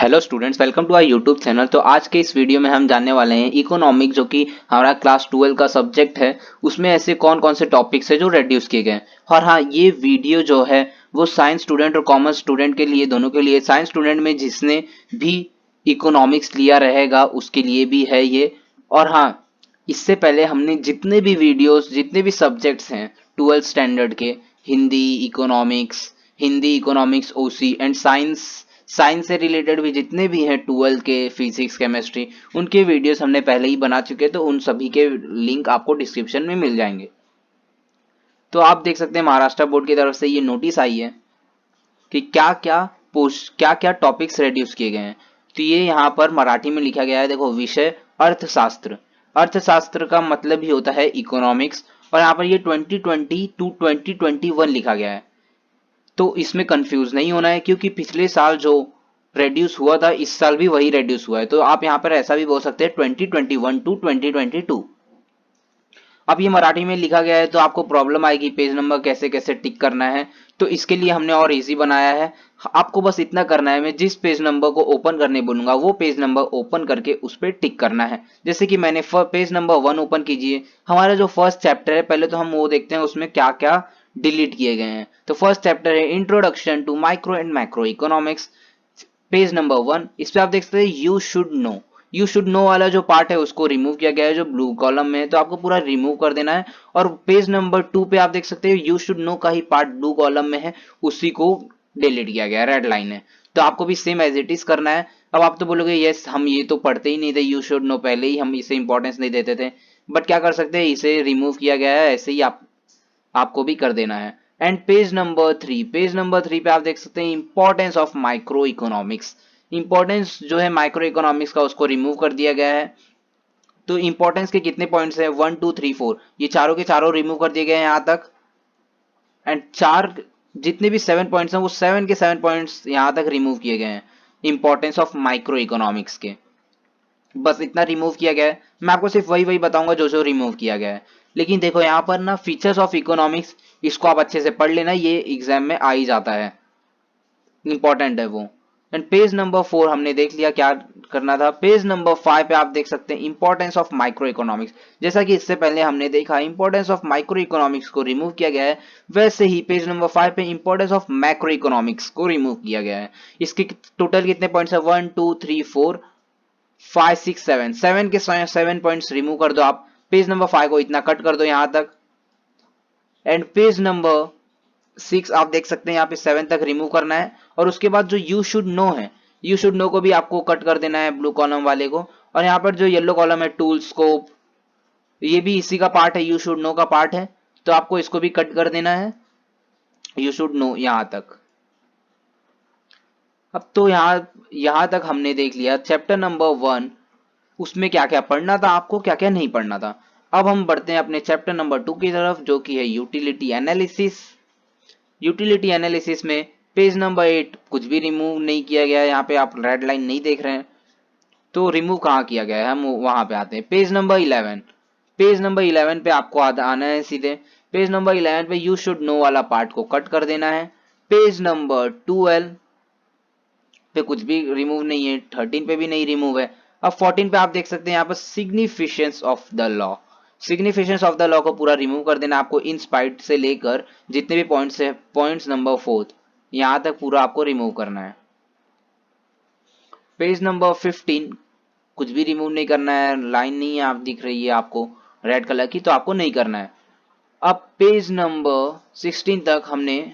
Hello students, welcome to our YouTube channel. तो आज के इस वीडियो में हम जानने वाले हैं इकोनॉमिक, जो कि हमारा क्लास 12 का सब्जेक्ट है। उसमें ऐसे कौन कौन से टॉपिक्स हैं जो रेड्यूस किए गए हैं। और हाँ, ये वीडियो जो है वो साइंस स्टूडेंट और कॉमर्स स्टूडेंट के लिए, दोनों के लिए। साइंस स्टूडेंट में जिसने भी इकोनॉमिक्स लिया रहेगा उसके लिए भी है ये। और हाँ, इससे पहले हमने जितने भी वीडियोस, जितने भी सब्जेक्ट्स हैं 12th स्टैंडर्ड के, Hindi economics OC and science, science से रिलेटेड भी जितने भी हैं 12th के, फिजिक्स केमिस्ट्री, उनके वीडियोस हमने पहले ही बना चुके हैं। तो उन सभी के लिंक आपको डिस्क्रिप्शन में मिल जाएंगे। तो आप देख सकते हैं महाराष्ट्र बोर्ड की तरफ से ये नोटिस आई है कि क्या क्या टॉपिक्स रिड्यूस किए गए हैं। तो ये यहाँ पर मराठी में लिखा गया है। देखो, विषय अर्थशास्त्र। अर्थशास्त्र का मतलब ही होता है इकोनॉमिक्स। और यहाँ पर ये 2020 टू 2021 लिखा गया है। तो इसमें कंफ्यूज नहीं होना है, क्योंकि पिछले साल जो रेड्यूस हुआ था इस साल भी वही रेड्यूस हुआ है। तो आप यहाँ पर ऐसा भी बोल सकते हैं 2021 टू 2022। अब ये मराठी में लिखा गया है तो आपको प्रॉब्लम आएगी पेज नंबर कैसे कैसे टिक करना है। तो इसके लिए हमने और इजी बनाया है। आपको बस इतना करना है, मैं जिस पेज नंबर को ओपन करने बोलूंगा वो पेज नंबर ओपन करके उस पर टिक करना है। जैसे कि मैंने पेज नंबर 1 ओपन कीजिए। हमारा जो फर्स्ट चैप्टर है, पहले तो हम वो देखते हैं उसमें क्या क्या डिलीट किए गए हैं। तो फर्स्ट चैप्टर है introduction to micro and macro economics, page number 1। इस पे आप देख सकते हैं यू शुड नो वाला जो पार्ट है उसको रिमूव किया गया है, जो ब्लू कॉलम में है। तो आपको पूरा रिमूव कर देना है। और पेज नंबर 2 पे आप देख सकते हैं यू शुड नो का ही पार्ट ब्लू कॉलम में है, उसी को डिलीट किया गया है, रेड लाइन है। तो आपको भी सेम एज इट इज करना है। अब आप तो बोलोगे यस, हम ये तो पढ़ते ही नहीं थे, यू शुड नो पहले ही हम इसे इंपॉर्टेंस नहीं देते थे। बट क्या कर सकते हैं, इसे रिमूव किया गया है, ऐसे ही आपको भी कर देना है। एंड पेज नंबर 3 पे आप देख सकते हैं importance of micro economics. Importance जो है माइक्रो इकोनॉमिक्स का, उसको रिमूव कर दिया गया है। तो इंपॉर्टेंस के कितने पॉइंट्स हैं, 1 2 3 4, ये चारों के चारों रिमूव कर दिए गए हैं यहाँ तक। एंड चार, जितने भी 7 पॉइंट्स हैं वो 7 के 7 पॉइंट्स यहाँ तक रिमूव किए गए हैं इंपॉर्टेंस ऑफ माइक्रो इकोनॉमिक्स के। बस इतना रिमूव किया गया है। मैं आपको सिर्फ वही वही बताऊंगा जो जो रिमूव किया गया है। लेकिन देखो यहाँ पर ना, फीचर्स ऑफ इकोनॉमिक्स, इसको आप अच्छे से पढ़ लेना, ये एग्जाम में आ ही जाता है, इंपॉर्टेंट है वो। एंड पेज नंबर 4 हमने देख लिया क्या करना था। पेज नंबर 5 पे आप देख सकते हैं इंपॉर्टेंस ऑफ माइक्रो इकोनॉमिक्स। जैसा कि इससे पहले हमने देखा इंपॉर्टेंस ऑफ माइक्रो इकोनॉमिक्स को रिमूव किया गया है, वैसे ही पेज नंबर 5 पे इंपॉर्टेंस ऑफ मैक्रो इकोनॉमिक्स को रिमूव किया गया है। इसके टोटल कितने पॉइंट्स है, 1 2 3 4 5 6 7, 7 के 7 पॉइंट्स रिमूव कर दो आप। पेज नंबर 5 को इतना कट कर दो यहां तक। एंड पेज नंबर 6 आप देख सकते हैं यहाँ पे 7 तक रिमूव करना है। और उसके बाद जो यू शुड नो है, यू शुड नो को भी आपको कट कर देना है, ब्लू कॉलम वाले को। और यहाँ पर जो येलो कॉलम है टूल स्कोप, ये भी इसी का पार्ट है, यू शुड नो का पार्ट है। तो आपको इसको भी कट कर देना है, यू शुड नो यहां तक। अब तो यहां तक हमने देख लिया चैप्टर नंबर 1, उसमें क्या क्या पढ़ना था, आपको क्या क्या नहीं पढ़ना था। अब हम बढ़ते हैं अपने चैप्टर नंबर 2 की तरफ, जो कि है यूटिलिटी एनालिसिस। यूटिलिटी एनालिसिस में पेज नंबर 8 कुछ भी रिमूव नहीं किया गया है। यहाँ पे आप रेड लाइन नहीं देख रहे हैं, तो रिमूव कहाँ किया गया है, हम वहां पे आते हैं। पेज नंबर 11 पे आपको आना है सीधे। पेज नंबर 11 पे यू शुड नो वाला पार्ट को कट कर देना है। पेज नंबर 12 पे कुछ भी रिमूव नहीं है, 13 पे भी नहीं रिमूव है। अब 14 पे आप देख सकते हैं यहाँ पर significance of the law. Significance of the law को पूरा रिमूव कर देना आपको, इन स्पाइट से लेकर जितने भी पॉइंट्स है, पॉइंट्स नंबर 4 यहां तक पूरा आपको रिमूव करना है। पेज नंबर 15 कुछ भी रिमूव नहीं करना है, लाइन नहीं है, आप दिख रही है आपको रेड कलर की, तो आपको नहीं करना है। अब पेज नंबर 16 तक हमने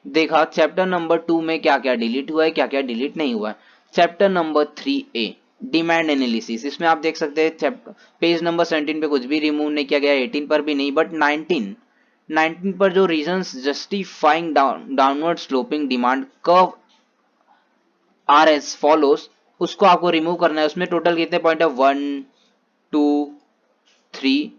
देखा चैप्टर नंबर 2 में क्या क्या डिलीट हुआ है, क्या क्या डिलीट नहीं हुआ है। Chapter number 3A demand analysis, इसमें आप देख सकते हैं पेज नंबर 17 पे कुछ भी रिमूव नहीं किया गया, 18 पर भी नहीं, बट 19 पर जो reasons justifying downward sloping demand curve are as follows, उसको आपको रिमूव करना है। उसमें टोटल कितने पॉइंट है, 1 2 3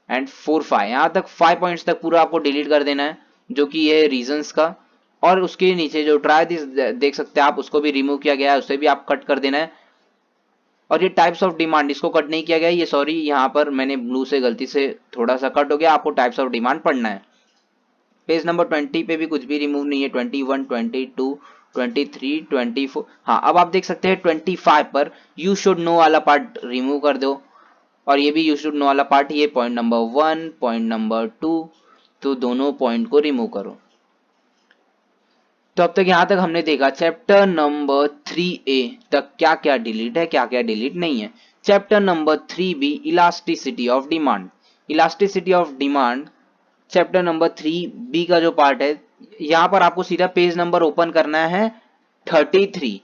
एंड 4 5, यहाँ तक 5 पॉइंट्स तक पूरा आपको डिलीट कर देना है, जो कि ये रीजंस का। और उसके नीचे जो ट्राई दिस देख सकते हैं आप, उसको भी रिमूव किया गया है, उसे भी आप कट कर देना है। और ये टाइप्स ऑफ डिमांड, इसको कट नहीं किया गया, ये सॉरी यहाँ पर मैंने ब्लू से गलती से थोड़ा सा कट हो गया, आपको टाइप्स ऑफ डिमांड पढ़ना है। पेज नंबर 20 पे भी कुछ भी रिमूव नहीं है, 21 22 23, 24, हाँ अब आप देख सकते हैं 25 पर यू शुड नो वाला पार्ट रिमूव कर दो, और ये भी यू शुड नो वाला पार्ट, ये पॉइंट नंबर 1, पॉइंट नंबर 2, तो दोनों पॉइंट को रिमूव करो। तो अब तक यहां तक हमने देखा चैप्टर नंबर 3A तक क्या क्या डिलीट है, क्या क्या डिलीट नहीं है। Chapter number 3B elasticity of demand. Elasticity of demand chapter number 3B का जो पार्ट है, यहां पर आपको सीधा पेज नंबर ओपन करना है 33।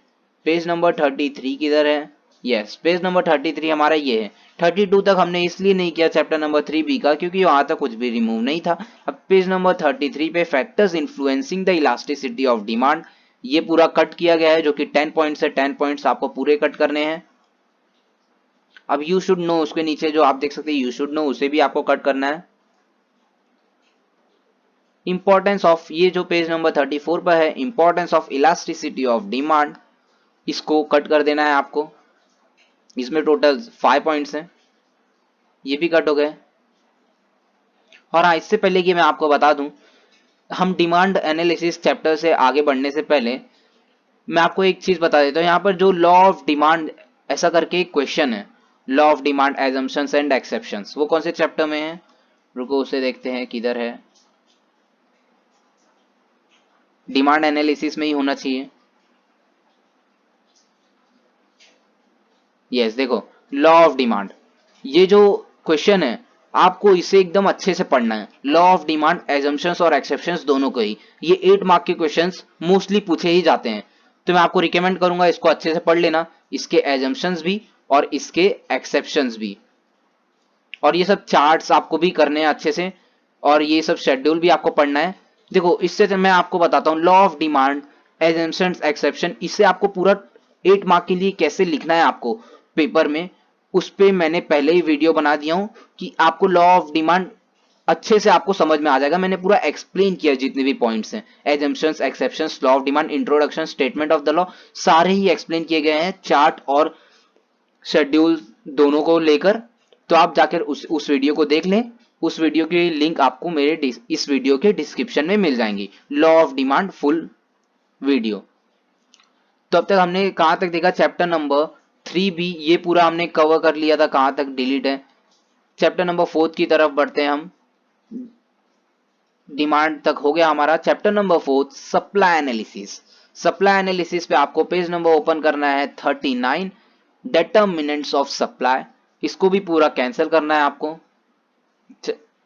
पेज नंबर 33 किधर है? यस, पेज नंबर 33 हमारा ये है। 32 तक हमने इसलिए नहीं किया चैप्टर नंबर 3B का क्योंकि वहां तक कुछ भी रिमूव नहीं था। अब पेज नंबर 33 पे factors influencing the elasticity of demand, ये पूरा कट किया गया है, जो कि 10 पॉइंट्स है। 10 पॉइंट्स आपको पूरे कट करने हैं। अब यू शुड नो, उसके नीचे जो आप देख सकते हैं यू शुड नो, उसे भी आपको कट करना है। इंपॉर्टेंस ऑफ, ये जो पेज नंबर 34 पर है, importance of elasticity of demand, इसको कट कर देना है आपको। इसमें टोटल 5 पॉइंट्स हैं, ये भी कट हो गए। और हाँ, इससे पहले कि मैं आपको बता दूं, हम डिमांड एनालिसिस चैप्टर से आगे बढ़ने से पहले मैं आपको एक चीज बता देता हूँ। यहाँ पर जो लॉ ऑफ डिमांड ऐसा करके एक क्वेश्चन है, law of demand assumptions and exceptions, वो कौन से चैप्टर में है? रुको उसे देखते हैं किधर है। डिमांड एनालिसिस में ही होना चाहिए। यस, देखो लॉ ऑफ डिमांड, ये जो क्वेश्चन है आपको इसे एकदम अच्छे से पढ़ना है। लॉ ऑफ डिमांड एजम्पशंस और एक्सेप्शंस दोनों को ही, ये 8 मार्क के क्वेश्चंस मोस्टली पूछे ही जाते हैं। तो मैं आपको रिकमेंड करूंगा इसको अच्छे से पढ़ लेना, इसके एजम्पशंस भी और इसके एक्सेप्शंस भी। और ये सब चार्ट्स आपको भी करने हैं अच्छे से, और ये सब शेड्यूल भी आपको पढ़ना है। देखो इससे मैं आपको बताता हूँ, law of demand assumptions exception, इससे आपको पूरा 8 मार्क के लिए कैसे लिखना है आपको पेपर में, उस पे मैंने पहले ही वीडियो बना दिया हूं कि आपको लॉ ऑफ डिमांड अच्छे से आपको समझ में आ जाएगा। मैंने पूरा एक्सप्लेन किया जितने भी पॉइंट्स हैं, assumptions, exceptions, law of demand, introduction, statement of the law, सारे ही एक्सप्लेन किए गए हैं चार्ट और शेड्यूल दोनों को लेकर। तो आप जाकर उस वीडियो को देख लें। उस वीडियो की लिंक आपको मेरे इस वीडियो के डिस्क्रिप्शन में मिल जाएंगी, law of demand full video. तो अब तक हमने कहां तक देखा? चैप्टर नंबर 3B ये पूरा हमने कवर कर लिया था, कहां तक डिलीट है। चैप्टर नंबर 4 की तरफ बढ़ते हैं हम। डिमांड तक हो गया हमारा। Chapter number 4 supply analysis. Supply analysis पे आपको पेज नंबर ओपन करना है 39, डिटर्मिनेंट्स ऑफ सप्लाई, इसको भी पूरा कैंसिल करना है आपको।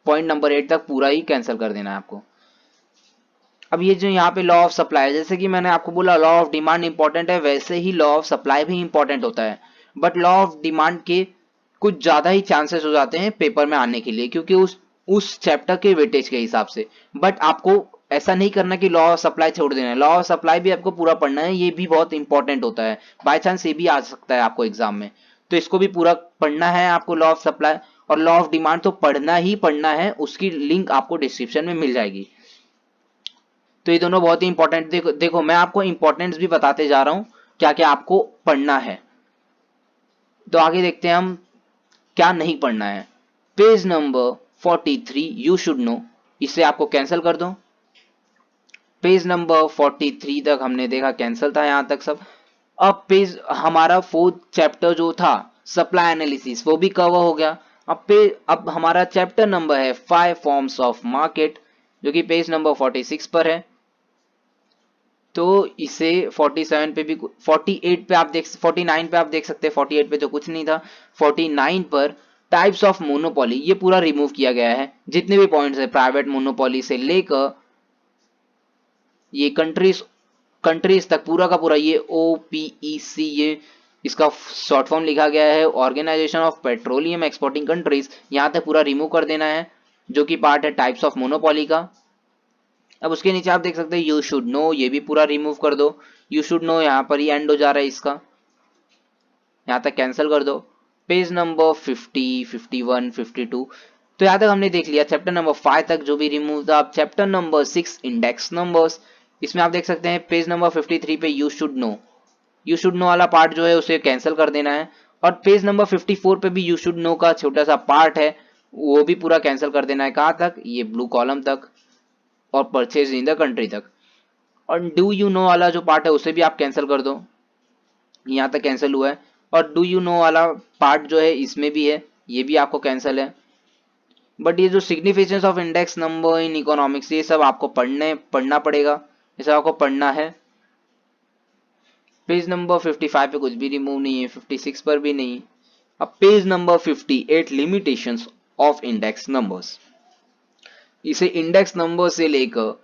पॉइंट नंबर 8 तक पूरा ही कैंसिल कर देना है आपको। अब ये जो यहाँ पे लॉ ऑफ सप्लाई, जैसे कि मैंने आपको बोला लॉ ऑफ डिमांड इंपॉर्टेंट है, वैसे ही लॉ ऑफ सप्लाई भी इंपॉर्टेंट होता है। बट लॉ ऑफ डिमांड के कुछ ज्यादा ही चांसेस हो जाते हैं पेपर में आने के लिए, क्योंकि उस चैप्टर के वेटेज के हिसाब से। बट आपको ऐसा नहीं करना कि लॉ ऑफ सप्लाई छोड़ देना है, लॉ ऑफ सप्लाई भी आपको पूरा पढ़ना है, ये भी बहुत इंपॉर्टेंट होता है। बाय चांस ये भी आ सकता है आपको एग्जाम में, तो इसको भी पूरा पढ़ना है आपको, लॉ ऑफ सप्लाई। और लॉ ऑफ डिमांड तो पढ़ना ही पढ़ना है, उसकी लिंक आपको डिस्क्रिप्शन में मिल जाएगी। तो ये दोनों बहुत ही इंपॉर्टेंट, देखो मैं आपको इंपॉर्टेंस भी बताते जा रहा हूं, क्या क्या आपको पढ़ना है। तो आगे देखते हैं हम क्या नहीं पढ़ना है। Page number 43 you should know, इसे आपको कैंसिल कर दो। पेज नंबर 43 तक हमने देखा कैंसिल था यहां तक सब। अब पेज हमारा 4th चैप्टर जो था सप्लाई एनालिसिस, वो भी कवर हो गया। अब हमारा चैप्टर नंबर है 5 फॉर्म्स ऑफ मार्केट, जो कि पेज नंबर 46 पर है। तो इसे 47 पे भी, 48 पे आप देख, 49 पे आप देख सकते हैं, 48 पे तो कुछ नहीं था। 49 पर टाइप्स ऑफ मोनोपोली, ये पूरा रिमूव किया गया है। जितने भी पॉइंट्स है प्राइवेट मोनोपोली से लेकर ये कंट्रीज तक पूरा का पूरा, ये OPEC, ये इसका शॉर्ट फॉर्म लिखा गया है, organisation of petroleum exporting countries, यहां तक पूरा रिमूव कर देना है, जो कि पार्ट है टाइप्स ऑफ मोनोपोली का। अब उसके नीचे आप देख सकते हैं यू शुड नो, ये भी पूरा रिमूव कर दो। यू शुड नो यहाँ पर ही एंड हो जा रहा है इसका, यहाँ तक कैंसिल कर दो। पेज नंबर 50, 51, 52, तो यहाँ तक हमने देख लिया चैप्टर नंबर 5 तक जो भी रिमूव था। अब चैप्टर नंबर 6 इंडेक्स नंबर्स, इसमें आप देख सकते हैं पेज नंबर 53 पे you should know, you should know वाला पार्ट जो है उसे कैंसिल कर देना है। और पेज नंबर 54 पे भी यू शुड नो का छोटा सा पार्ट है, वो भी पूरा कैंसिल कर देना है। कहाँ तक? ये ब्लू कॉलम तक, और परचेज इन द कंट्री तक। और डू यू नो वाला जो पार्ट है उसे भी आप कैंसिल कर दो, यहाँ तक कैंसिल हुआ है। और डू यू नो वाला पार्ट जो है इसमें भी है, ये भी आपको कैंसिल है। बट ये जो significance of index number in economics, ये सब आपको पढ़ना पड़ेगा, ये सब आपको पढ़ना है। पेज नंबर 55 पे कुछ भी रिमूव नहीं है, 56 पर भी नहीं। अब page number 58 limitations of index numbers, इसे इंडेक्स नंबर से लेकर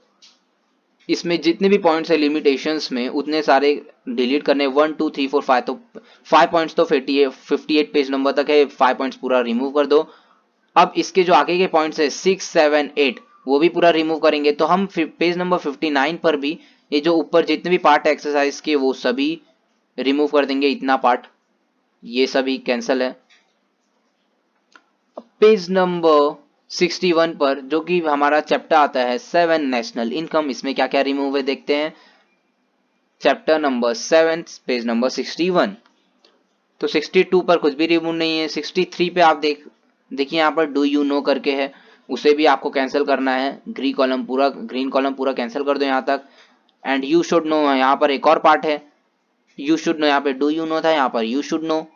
इसमें जितने भी पॉइंट्स है लिमिटेशंस में उतने सारे डिलीट करने, 1 2 3 4 5, तो 5 पॉइंट्स तो 58 पेज नंबर तक है, 5 पॉइंट्स पूरा रिमूव कर दो। अब इसके जो आगे के पॉइंट्स है 6 7 8 वो भी पूरा रिमूव करेंगे। तो हम पेज नंबर 59 पर भी ये जो ऊपर जितने भी पार्ट है एक्सरसाइज के वो सभी रिमूव कर देंगे, इतना पार्ट ये सभी कैंसिल है। पेज नंबर 61 पर जो कि हमारा चैप्टर आता है 7 नेशनल इनकम, इसमें क्या क्या रिमूव है देखते हैं। चैप्टर नंबर 7 पेज नंबर 61, तो 62 पर कुछ भी रिमूव नहीं है। 63 पे आप देखिए यहाँ पर डू यू नो करके है, उसे भी आपको कैंसिल करना है। ग्रीन कॉलम पूरा कैंसिल कर दो यहाँ तक। एंड यू शुड नो, यहाँ पर एक और पार्ट है यू शुड नो, यहाँ पे डू यू नो था, यहाँ पर यू शुड नो,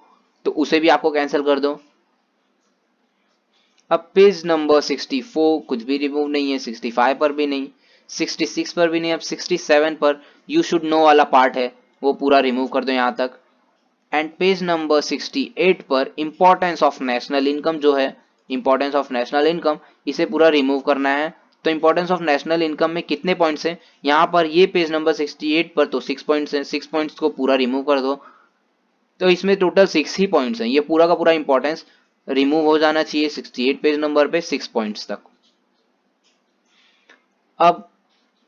तो उसे भी आपको कैंसिल कर दो। अब पेज नंबर 64 कुछ भी रिमूव नहीं है, 65 पर भी नहीं, 66 पर भी नहीं। अब 67 पर यू शुड नो वाला पार्ट है वो पूरा रिमूव कर दो यहाँ तक। एंड पेज नंबर 68 पर इंपॉर्टेंस ऑफ नेशनल इनकम जो है, इंपॉर्टेंस ऑफ नेशनल इनकम, इसे पूरा रिमूव करना है। तो इंपॉर्टेंस ऑफ नेशनल इनकम में कितने पॉइंट्स हैं यहाँ पर, ये पेज नंबर 68 पर तो 6 पॉइंट्स हैं, 6 पॉइंट्स को पूरा रिमूव कर दो। तो इसमें टोटल 6 ही पॉइंट्स हैं, ये पूरा का पूरा इंपॉर्टेंस रिमूव हो जाना चाहिए 68 पेज नंबर पे 6 पॉइंट्स तक। अब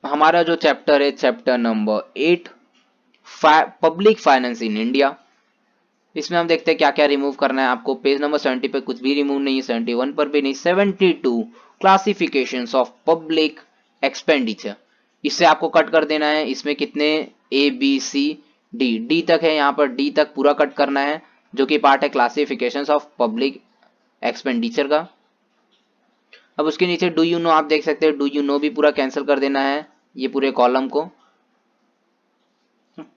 हमारा जो चैप्टर है chapter number 8 public finance in India, इसमें हम देखते हैं क्या क्या रिमूव करना है आपको। पेज नंबर 70 पे कुछ भी रिमूव नहीं है, 71 पर भी नहीं। 72 क्लासिफिकेशंस ऑफ पब्लिक एक्सपेंडिचर, इससे आपको कट कर देना है। इसमें कितने A B C D, D तक है, यहाँ पर डी तक पूरा कट करना है जो कि पार्ट है क्लासिफिकेशंस ऑफ पब्लिक एक्सपेंडिचर का। अब उसके नीचे डू यू नो आप देख सकते हैं, डू यू नो भी पूरा कैंसिल कर देना है ये पूरे कॉलम को।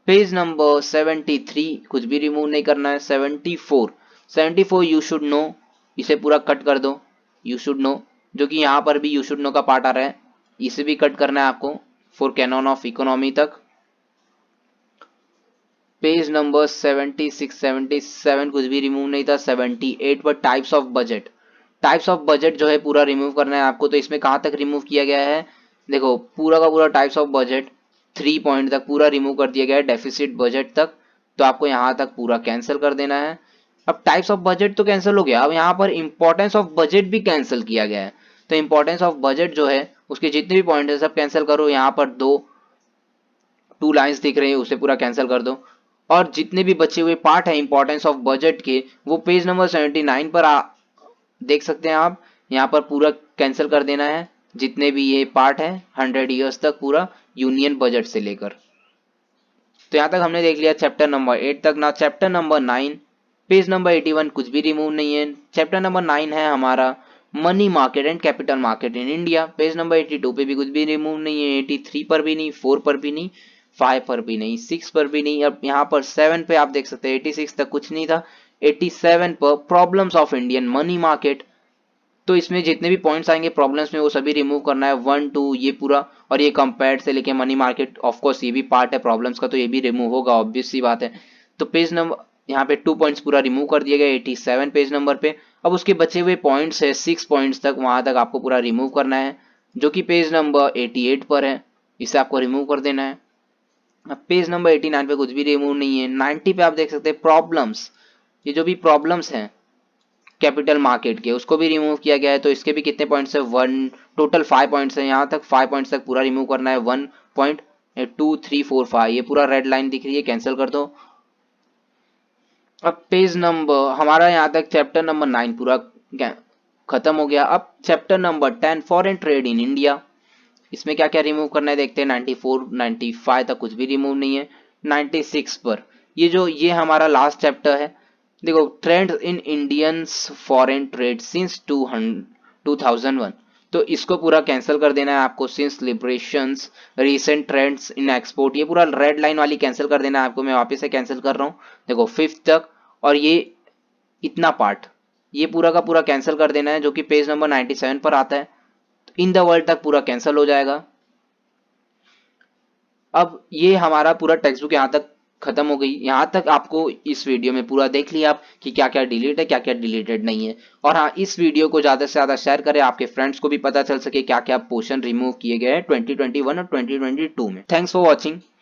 पेज नंबर 73 कुछ भी रिमूव नहीं करना है। 74 यू शुड नो, इसे पूरा कट कर दो। यू शुड नो जो कि यहाँ पर भी यू शुड नो का पार्ट आ रहा है, इसे भी कट करना है आपको फॉर कैनन ऑफ इकोनॉमी तक। पेज नंबर 76 77 कुछ भी रिमूव नहीं था। 78 पर types of budget, types of budget जो है पूरा रिमूव करना है आपको। तो इसमें कहाँ तक रिमूव किया गया है, देखो पूरा का पूरा टाइप्स ऑफ बजट 3 पॉइंट तक पूरा रिमूव कर दिया गया है, डेफिसिट बजट तक। तो आपको यहाँ तक पूरा कैंसिल कर देना है। अब टाइप्स ऑफ बजट तो कैंसिल हो गया, अब यहाँ पर इंपॉर्टेंस ऑफ बजट भी कैंसिल किया गया है। तो इंपॉर्टेंस ऑफ बजट जो है उसके जितने भी पॉइंट है सब कैंसिल करो। यहाँ पर 2 लाइंस दिख रही है उसे पूरा कैंसिल कर दो। और जितने भी बचे हुए पार्ट है इंपॉर्टेंस ऑफ बजट के वो पेज नंबर 79 पर देख सकते हैं आप, यहाँ पर पूरा कैंसिल कर देना है जितने भी ये पार्ट है 100 ईयर्स तक पूरा यूनियन बजट से लेकर। तो यहाँ तक हमने देख लिया चैप्टर नंबर 8 तक ना। चैप्टर नंबर 9 पेज नंबर 81 कुछ भी रिमूव नहीं है। चैप्टर नंबर 9 है हमारा money market and capital market in India. Page number 82 पे भी कुछ भी रिमूव नहीं है, 83 पर भी नहीं, 4 पर भी नहीं, 5 पर भी नहीं, 6 पर भी नहीं। अब यहाँ पर 7 पे आप देख सकते हैं 86 तक कुछ नहीं था। 87 पर problems of Indian money market, तो इसमें जितने भी पॉइंट्स आएंगे प्रॉब्लम्स में वो सभी रिमूव करना है 1 2 ये पूरा। और ये कंपेयर्ड से लेके मनी मार्केट ऑफ कोर्स ये भी पार्ट है प्रॉब्लम्स का, तो ये भी रिमूव होगा, ऑब्वियस सी बात है। तो पेज नंबर यहाँ पे 2 पॉइंट्स पूरा रिमूव कर दिए गए 87 पेज नंबर पे। अब उसके बचे हुए पॉइंट्स है 6 पॉइंट्स तक, वहां तक आपको पूरा रिमूव करना है जो कि पेज नंबर 88 पर है, इसे आपको रिमूव कर देना है। अब पेज नंबर 89 पे कुछ भी रिमूव नहीं है। 90 पे आप देख सकते हैं प्रॉब्लम्स, ये जो भी प्रॉब्लम्स हैं कैपिटल मार्केट के उसको भी रिमूव किया गया है। तो इसके भी कितने पॉइंट्स है, 1 टोटल 5 पॉइंट्स है, यहाँ तक 5 पॉइंट्स तक पूरा रिमूव करना है। 1 पॉइंट 2 3 4 5 ये पूरा रेड लाइन दिख रही है, कैंसिल कर दो। अब पेज नंबर हमारा यहाँ तक चैप्टर नंबर 9 पूरा खत्म हो गया। अब chapter number 10 foreign trade in India, इसमें क्या क्या रिमूव करना है देखते हैं। 94 95 तक कुछ भी रिमूव नहीं है। 96 पर ये हमारा लास्ट चैप्टर है। देखो trend in Indians foreign trade since 2001, तो इसको पूरा कैंसिल कर देना है आपको। Since liberations recent trends in export, ये पूरा रेड लाइन वाली कैंसिल कर देना है आपको। मैं वापस से कैंसिल कर रहा हूँ, देखो 5th तक, और ये इतना पार्ट ये पूरा का पूरा कैंसिल कर देना है, जो कि पेज नंबर 97 पर आता है। इन द वर्ल्ड तक पूरा कैंसिल हो जाएगा। अब ये हमारा पूरा टेक्स्ट बुक यहाँ तक खत्म हो गई। यहाँ तक आपको इस वीडियो में पूरा देख लिया आप कि क्या क्या डिलीट है, क्या क्या डिलीटेड नहीं है। और हाँ, इस वीडियो को ज़्यादा से ज़्यादा शेयर करें, आपके फ्रेंड्स को भी पता चल सके क्या क्या पोर्शन रिमूव किए गए हैं 2021 और 2022 में। Thanks for watching.